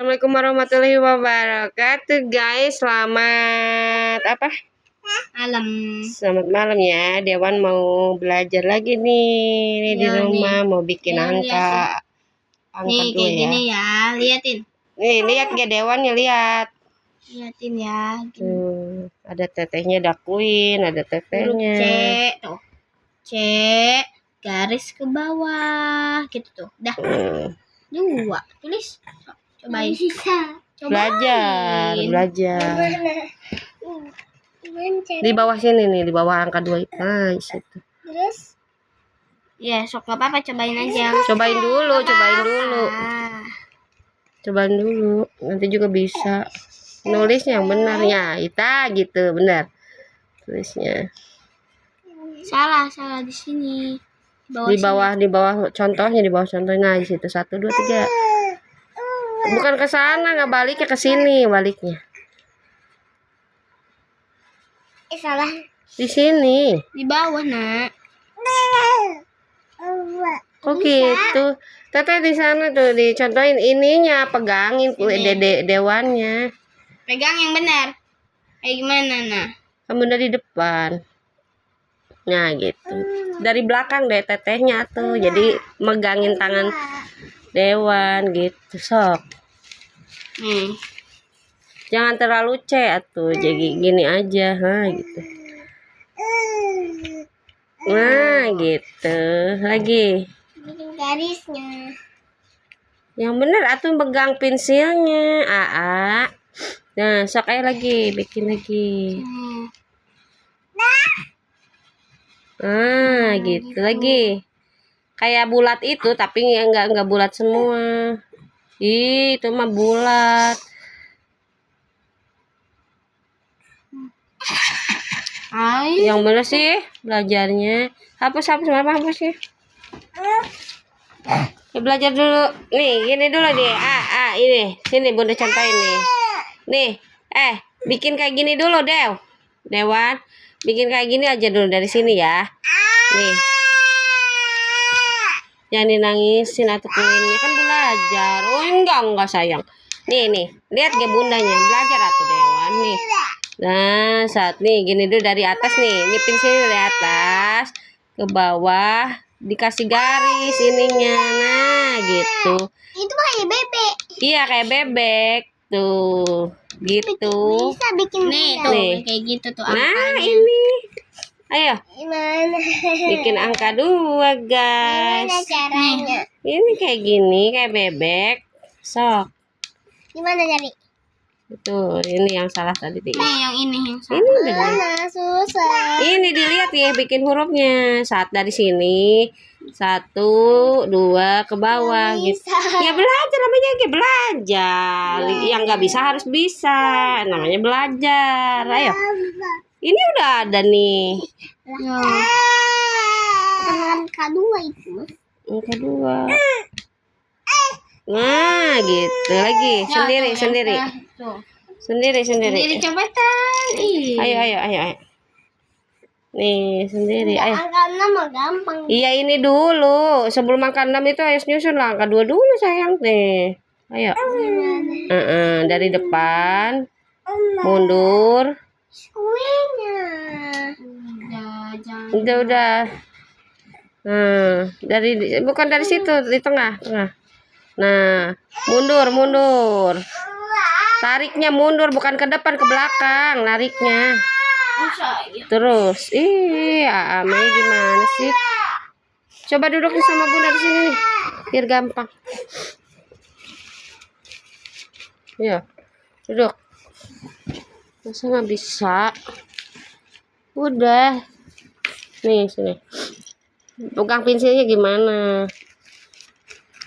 Assalamualaikum warahmatullahi wabarakatuh, guys. Selamat malam. Selamat malam ya. Dewan mau belajar lagi nih di rumah, mau bikin angka Nih kayak ya. Gini ya, liatin. Nih lihat ya Dewan ya, Liatin ya. Ada tetehnya dakuin, ada tetehnya. C tuh. C garis ke bawah gitu tuh. Dah. 2 tulis. Cobain. Belajar. Di bawah sini nih, di bawah angka 2 itu. Nah, situ. Terus? Ya, sok gak apa-apa, cobain aja. Cobain dulu. Cobain dulu. Nanti juga bisa. Nulisnya yang benar ya. Ita gitu, benar. Tulisnya. Salah di sini. Di bawah contohnya, Nah, di situ 1 2 3. Bukan ke sana, nggak baliknya ke sini, baliknya. Salah. Di sini. Di bawah, Nak. Kok gitu? Teteh di sana tuh dicontohin ininya, pegangin dewannya. Pegang yang benar. Kayak gimana, Nah? Kamu dari depan. Nah, gitu. Dari belakang deh tetehnya tuh. Jadi megangin tangan Dewan gitu, sok. Jangan terlalu C atuh, jadi gini aja, gitu. Nah, gitu. Lagi. Bikin garisnya. Yang bener atuh pegang pensilnya, Aa. Nah, sok aja lagi, bikin lagi. Nah, gitu lagi. Kayak bulat itu, tapi enggak bulat semua. Ih, itu mah bulat. Yang bener sih belajarnya. Hapus sih. Ya, belajar dulu. Nih, gini dulu deh. Ini. Sini Bunda contohin nih. Nih, bikin kayak gini dulu, Dewan. Bikin kayak gini aja dulu dari sini ya. Nih. Jangan dinangisin atau kuingnya kan belajar. Oh, enggak sayang. Nih. Lihat ke bundanya. Belajar atau Dewan nih. Nah, saat nih gini dulu dari atas nih. Ini pensilnya dari atas ke bawah, dikasih garis ininya. Nah, gitu. Itu kayak bebek. Iya, kayak bebek. Tuh. Gitu. Bisa bikin nih. Kayak gitu tuh Nah, angkanya. ini. Ayo. Gimana? Bikin angka 2, guys. Gimana caranya? Ini kayak gini, kayak bebek. Sok. Gimana cari? Betul, ini yang salah tadi. Nih, yang ini yang salah. Ini susah. Ini dilihat ya, bikin hurufnya. Saat dari sini 1 2 ke bawah gitu. Ya belajar namanya, belajar. Yang nggak bisa harus bisa. Namanya belajar. Ayo. Ini udah ada nih. Angka 2 itu. Angka 2. Nah, gitu lagi. Sendiri. Sendiri Cepetan. Ayo. Nih, sendiri. Ayo. Angka 6 mah gampang. Iya, ini dulu. Sebelum angka 6 itu harus nyusun lah. Angka 2 dulu, sayang. Nih. Ayo. Dari depan. Mundur. Udah. Bukan dari situ, di tengah. Nah, mundur. Tariknya mundur, bukan ke depan, ke belakang. Nariknya. Terus. Amai gimana sih? Coba duduk sama Bunda di sini nih. Biar gampang. Ya. Duduk. Masa nggak bisa? Udah. Nih, sini. Pegang pensilnya gimana?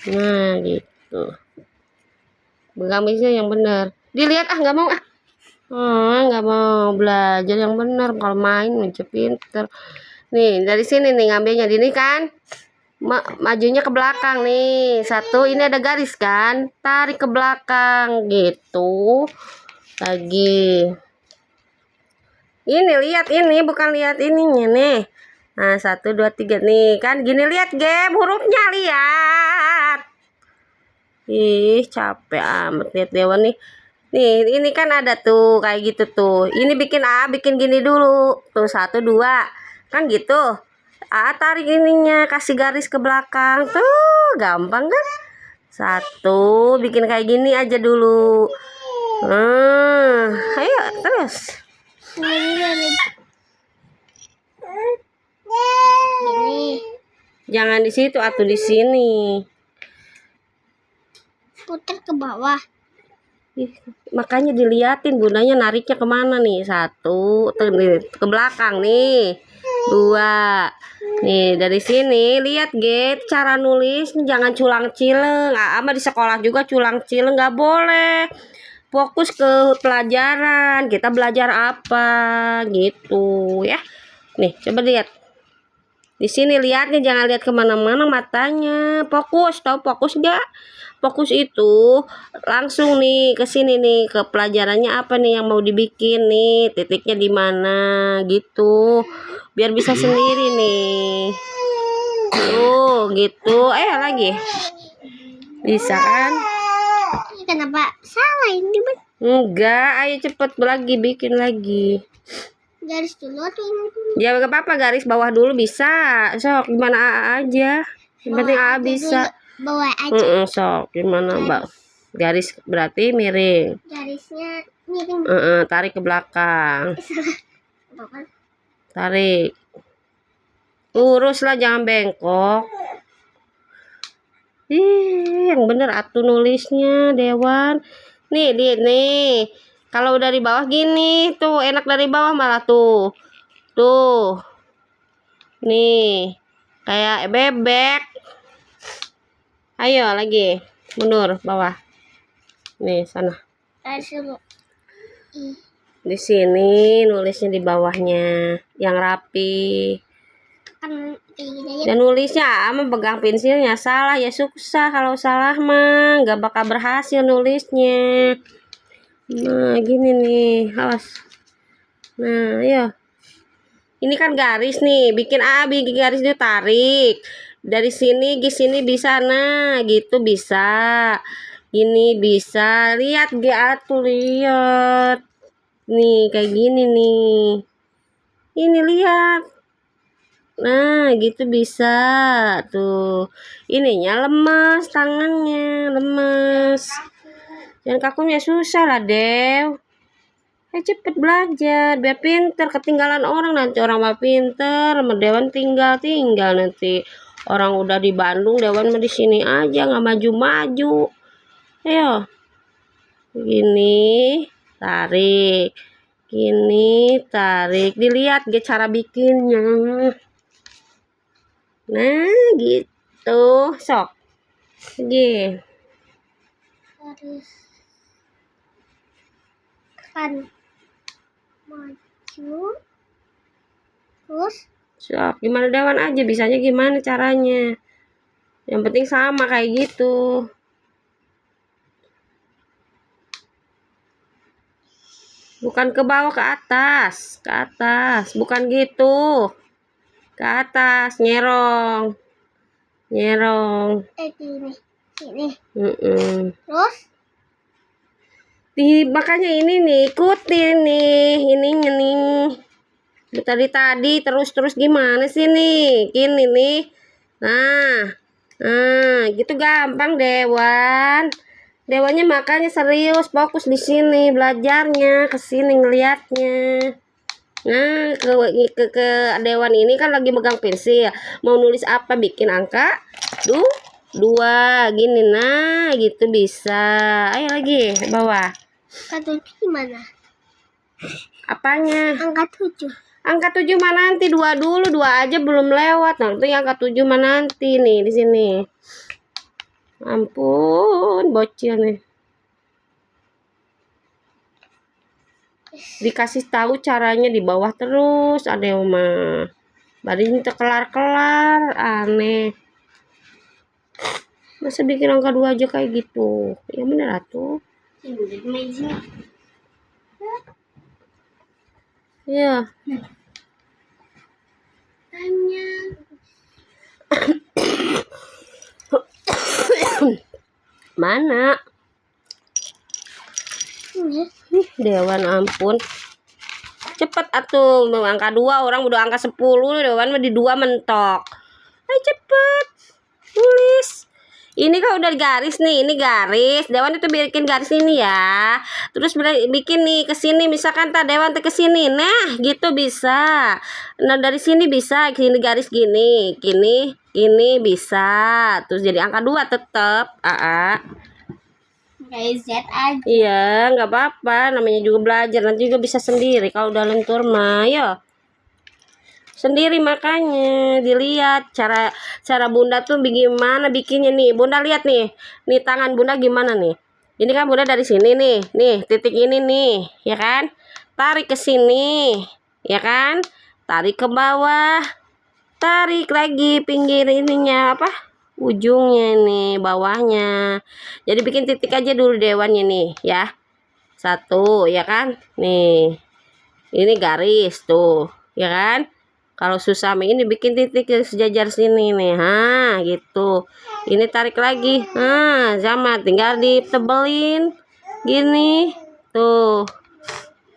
Nah, gitu. Pegang pensil yang benar. Dilihat nggak mau nggak mau belajar yang benar. Kalau main aja pinter. Nih, dari sini nih ngambilnya. Ini kan majunya ke belakang nih. 1, ini ada garis kan? Tarik ke belakang gitu. Lagi. Ini lihat ini, bukan lihat ininya nih. Nah, 1 2 3 nih kan gini, lihat game hurufnya, lihat. Ih, capek amat lihat Dewan nih. Nih, ini kan ada tuh kayak gitu tuh. Ini bikin bikin gini dulu. Tuh 1, 2. Kan gitu. Tarik ininya, kasih garis ke belakang. Tuh, gampang kan? 1, bikin kayak gini aja dulu. Ayo terus. Ini Jangan di situ atau di sini. putar ke bawah. Ih, makanya diliatin bundanya nariknya kemana nih. 1 ke belakang nih. 2 nih dari sini lihat cara nulis jangan culang cileng. Ama di sekolah juga culang cileng nggak boleh, fokus ke pelajaran, kita belajar apa gitu ya. Nih coba lihat di sini, lihatnya jangan lihat kemana-mana matanya, fokus. Tahu fokus nggak? Fokus itu langsung nih ke sini nih, ke pelajarannya apa nih yang mau dibikin nih, titiknya di mana gitu, biar bisa sendiri nih. Tuh gitu. Lagi bisa kan? Kenapa salah ini, Bang? Enggak, ayo cepet lagi, bikin lagi. Garis dulu atau ini dulu? Ya gak apa-apa, garis bawah dulu bisa. Sok gimana aja, yang penting bisa. Bawah aja. Sok gimana mbak, garis berarti miring. Garisnya miring. Tarik ke belakang, Bapak. tarik lurus lah, jangan bengkok. Yang bener atuh nulisnya Dewan. Nih lihat nih, kalau dari bawah gini tuh enak, dari bawah malah tuh nih kayak bebek. Ayo lagi mundur bawah. Nih sana. Di sini nulisnya di bawahnya yang rapi. Kan kayak gini aja. Dan nulisnya ama pegang pensilnya salah ya susah, kalau salah mah nggak bakal berhasil nulisnya. Nah gini nih, awas. Nah ayo. Ini kan garis nih, bikin bikin garis itu tarik. Dari sini ke sini bisa, nah gitu bisa. Ini bisa, lihat tuh lihat. Nih kayak gini nih. Ini lihat. Nah gitu bisa. Tuh. Ininya lemes, tangannya lemes. Dan kakunya susah lah, Dew. Cepet belajar biar pinter, ketinggalan orang nanti. Orang mah pinter, sama Dewan tinggal nanti. Orang udah di Bandung, Dewan mah di sini aja nggak maju-maju. Ayo, gini tarik, gini tarik, dilihat cara bikinnya. Nah gitu, sok lagi. Harus kan maju terus. Sok gimana Dewan aja, bisanya gimana caranya, yang penting sama kayak gitu. Bukan ke bawah, ke atas, bukan gitu, ke atas, nyerong Sini terus makanya ini nih ikutin nih ininya nih tadi terus gimana sih nih, gini nih. Nah gitu gampang Dewannya, makanya serius fokus di sini belajarnya, ke sini ngelihatnya. Nah ke Dewan ini kan lagi megang pensil, mau nulis apa, bikin angka 2 gini, nah gitu bisa. Ayo lagi bawah. angka 7 gimana? Apanya? Angka 7 mah nanti 2 dulu, 2 aja belum lewat. Nanti angka 7 mah nanti nih di sini. Ampun bocil nih. Dikasih tahu caranya di bawah terus, ada yang mah badannya kelar-kelar, aneh. Masa bikin angka 2 aja kayak gitu? Ya bener atuh. Iya. Mana? Ini. Ih, Dewan ampun. Cepet atuh, angka 2 orang udah angka 10, Dewan mah di 2 mentok. Ayo cepet. Tulis. Ini kan udah garis nih, ini garis. Dewan itu bikin garis ini ya. Terus bikin nih ke sini, misalkan Dewan ke sini. Nah, gitu bisa. Nah, dari sini bisa gini garis gini, gini bisa. Terus jadi angka 2 tetap. Kayak Z aja. Iya, nggak apa-apa. Namanya juga belajar. Nanti juga bisa sendiri. Kalau udah lentur mah, ya sendiri makanya dilihat cara bunda tuh bagaimana bikinnya nih. Bunda lihat nih tangan bunda gimana nih. Ini kan bunda dari sini nih titik ini nih, ya kan, tarik ke sini, ya kan, tarik ke bawah, tarik lagi pinggir ininya apa, ujungnya nih, bawahnya. Jadi bikin titik aja dulu Dewannya nih ya, 1 ya kan, nih ini garis tuh ya kan. Kalau susah ini bikin titik sejajar sini nih, gitu. Ini tarik lagi, sama tinggal ditebelin gini tuh.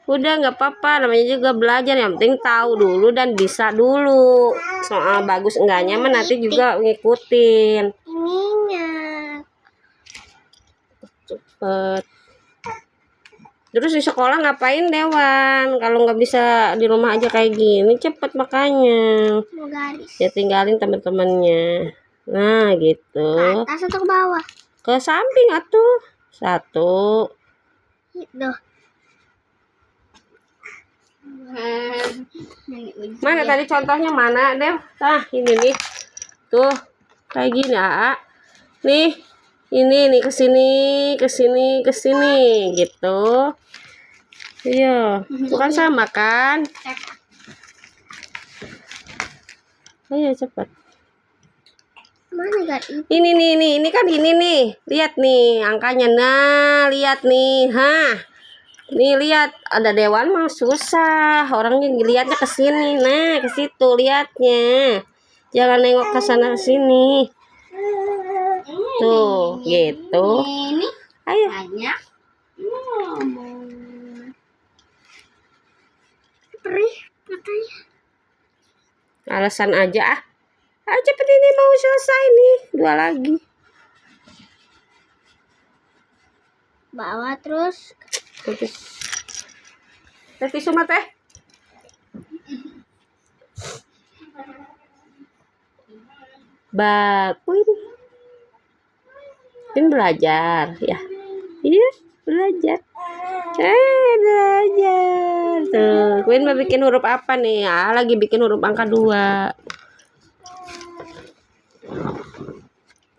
Udah nggak apa-apa, namanya juga belajar, yang penting tahu dulu dan bisa dulu. Soal bagus enggaknya mah nanti juga ngikutin. Ininya. Cepet. Terus di sekolah ngapain Dewan? Kalau nggak bisa di rumah aja kayak gini, cepet makanya. Mau garis. Ya tinggalin teman-temannya. Nah, gitu. Ke atas atau ke bawah? Ke samping atuh. 1. Itu. Mana tadi contohnya mana, Dew? Ini nih. Tuh, kayak gini, Nih. Ini nih ke sini gitu. Iya, bukan sama kan? Ayo cepat. Mana garis? Ini kan ini nih. Lihat nih angkanya. Nah, lihat nih. Nih lihat, ada Dewan mah susah. Orangnya lihatnya ke sini. Nah, ke situ lihatnya. Jangan nengok ke sana ke sini. Tuh, gitu. Ini Ayo. banyak. Perih katanya. Alasan aja Ayo cepet, ini mau selesai nih. 2 lagi. Bawah terus. Tisu mah teh. Ini belajar ya. Iya, belajar. Belajar. Tuh, Queen mau bikin huruf apa nih? Lagi bikin huruf angka 2.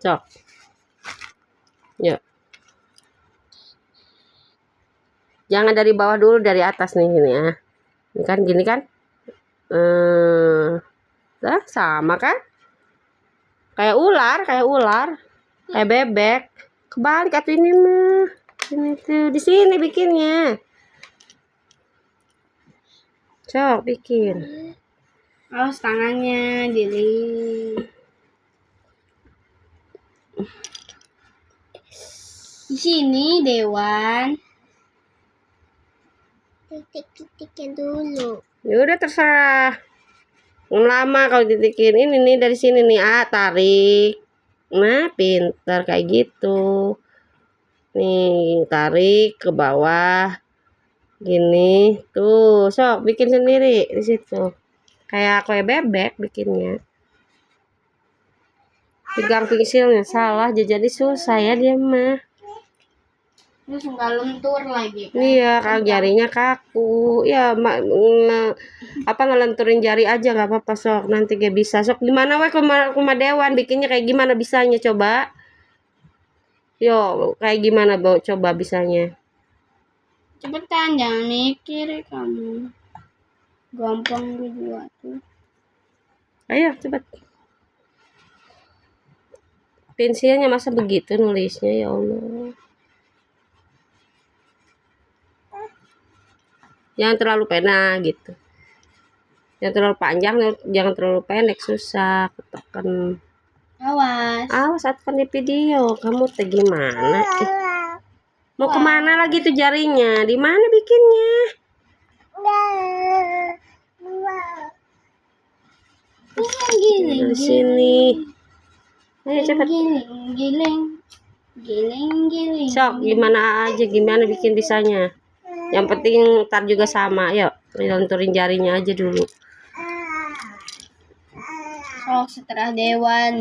Sok. Yuk. Jangan dari bawah dulu, dari atas nih ini ya. Ini kan gini kan? Sama kan? Kayak ular, kayak bebek. Kebalik atau ini mah. Ini tuh di sini bikinnya. Sok bikin. Tangannya jadi. Di sini Dewan. Titik-titiknya dulu. Ya udah terserah. Lama kalau ditikin ini nih dari sini nih, tarik. Nah, pintar kayak gitu. Nih, tarik ke bawah. Gini, tuh, sok bikin sendiri di situ. Kayak kue bebek bikinnya. Pegang pensilnya salah, jadi susah ya dia mah. Terus nggak lentur lagi kan? Iya, kalau jarinya kaku. Ya, ngelenturin jari aja nggak apa-apa, sok. Nanti gak bisa. Sok gimana ke rumah Dewan bikinnya kayak gimana bisanya coba? Yo, kayak gimana coba bisanya? Cepetan, jangan mikir kamu. Gampang dibuat tuh. Ayo, cepet. Pensilnya masa begitu nulisnya, ya Allah. Jangan terlalu pendek gitu. Jangan terlalu panjang, jangan terlalu pendek, susah ketekan. Awas. Awas. Awas saat kan di video. Kamu teh gimana? Mau kemana lagi tuh jarinya? Di mana bikinnya? Giling, Di sini. Ayo cepet. giling, giling, giling, giling. Sok, gimana aja, gimana bikin bisanya. Yang penting ntar juga sama. Yuk, lenturin jarinya aja dulu. Sok setelah Dewan.